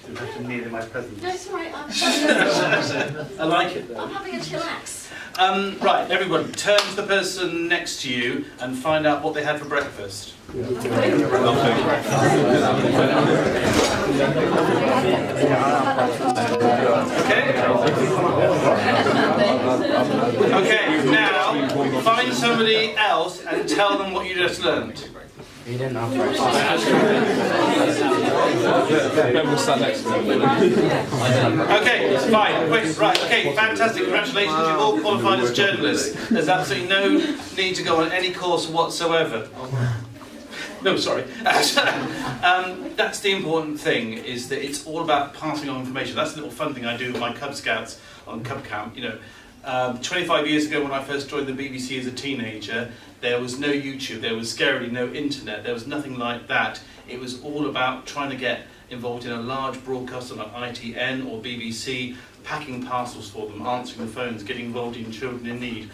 You have to kneel in my presence. No, it's all right. I like it though. I'm having a chillax. Right, everyone, turn to the person next to you and find out what they had for breakfast. Okay, now find somebody else and tell them what you just learned. You didn't know. Okay, fine, quick, right, okay, fantastic, congratulations, you've all qualified as journalists. There's absolutely no need to go on any course whatsoever. No, sorry. That's the important thing, is that it's all about passing on information. That's the little fun thing I do with my Cub Scouts on Cub Camp. You know, 25 years ago when I first joined the BBC as a teenager, there was no YouTube, there was scarcely no internet, there was nothing like that. It was all about trying to get involved in a large broadcaster like ITN or BBC, packing parcels for them, answering the phones, getting involved in children in need,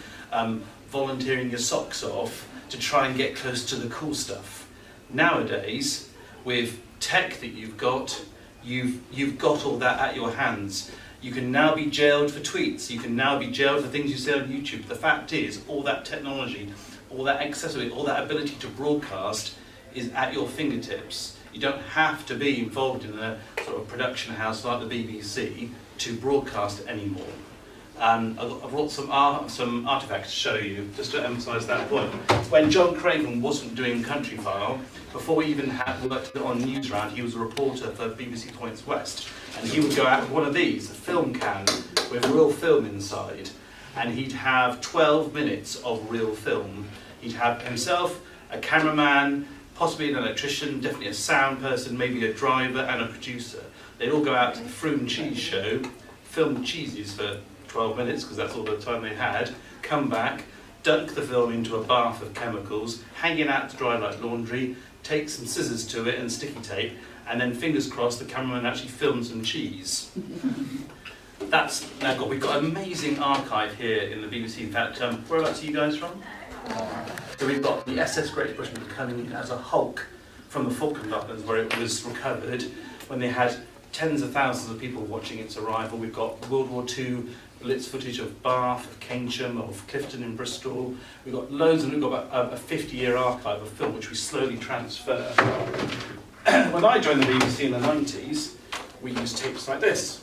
volunteering your socks off to try and get close to the cool stuff. Nowadays, with tech that you've got all that at your hands. You can now be jailed for tweets, you can now be jailed for things you say on YouTube. The fact is, all that technology, all that accessibility, all that ability to broadcast is at your fingertips. You don't have to be involved in a sort of production house like the BBC to broadcast anymore. I've brought some artefacts to show you, just to emphasise that point. When John Craven wasn't doing Countryfile, before he even had worked on Newsround, he was a reporter for BBC Points West, and he would go out with one of these, a film can with real film inside, and he'd have 12 minutes of real film. He'd have himself, a cameraman, possibly an electrician, definitely a sound person, maybe a driver and a producer. They'd all go out to the Froome Cheese Show, film cheeses for 12 minutes, because that's all the time they had, come back, dunk the film into a bath of chemicals, hang it out to dry like laundry, take some scissors to it and sticky tape, and then fingers crossed the cameraman actually filmed some cheese. That's now got. We've got an amazing archive here in the BBC. In fact, whereabouts are you guys from? So we've got the SS Great Britain coming as a hulk from the Falkland Islands, where it was recovered when they had tens of thousands of people watching its arrival. We've got World War II blitz footage of Bath, of Keynsham, of Clifton in Bristol. We've got loads, and we've got about a 50-year archive of film which we slowly transfer. When I joined the BBC in the 90s, we used tapes like this.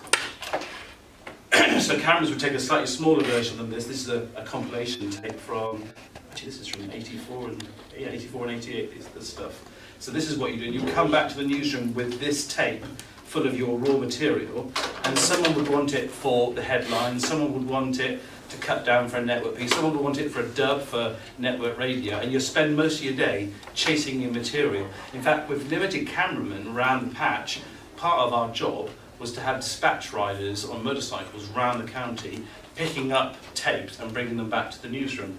So cameras would take a slightly smaller version than this. This is a compilation tape from, actually this is from 84 and 88 is the stuff. So this is what you do. You come back to the newsroom with this tape full of your raw material, and someone would want it for the headlines, someone would want it to cut down for a network piece, someone would want it for a dub for network radio, and you spend most of your day chasing your material. In fact, with limited cameramen around the patch, part of our job was to have dispatch riders on motorcycles around the county picking up tapes and bringing them back to the newsroom.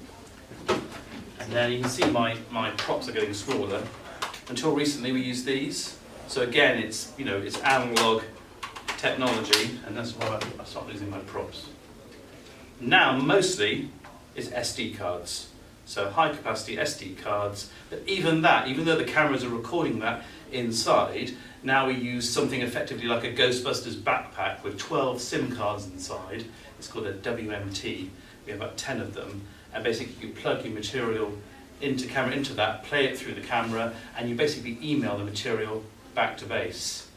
And then you can see my props are getting smaller. Until recently we used these. So again, it's analog technology, and that's why I start losing my props. Now, mostly, it's SD cards. So high capacity SD cards, but even though the cameras are recording that inside, now we use something effectively like a Ghostbusters backpack with 12 SIM cards inside. It's called a WMT. We have about 10 of them, and basically you plug your material into that, play it through the camera, and you basically email the material back to base.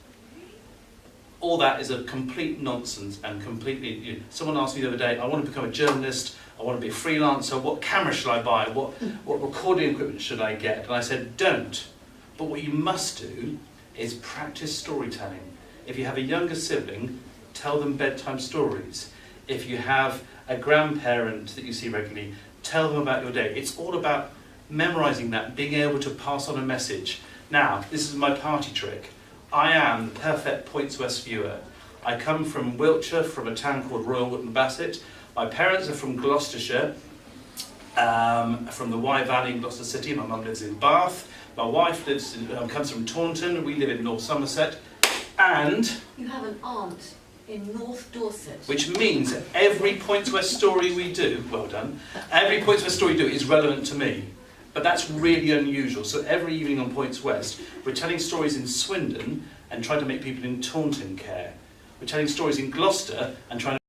All that is a complete nonsense and completely. Someone asked me the other day, I want to become a journalist, I want to be a freelancer, what camera should I buy, what recording equipment should I get? And I said, don't. But what you must do is practice storytelling. If you have a younger sibling, tell them bedtime stories. If you have a grandparent that you see regularly, tell them about your day. It's all about memorising that, being able to pass on a message. Now, this is my party trick. I am the perfect Points West viewer. I come from Wiltshire, from a town called Royal Wootton Bassett. My parents are from Gloucestershire, from the Wye Valley in Gloucester City. My mum lives in Bath. My wife comes from Taunton. We live in North Somerset. And you have an aunt in North Dorset. Which means that every Points West story we do, well done, every Points West story we do is relevant to me. But that's really unusual. So every evening on Points West, we're telling stories in Swindon, and trying to make people in Taunton care. We're telling stories in Gloucester and trying to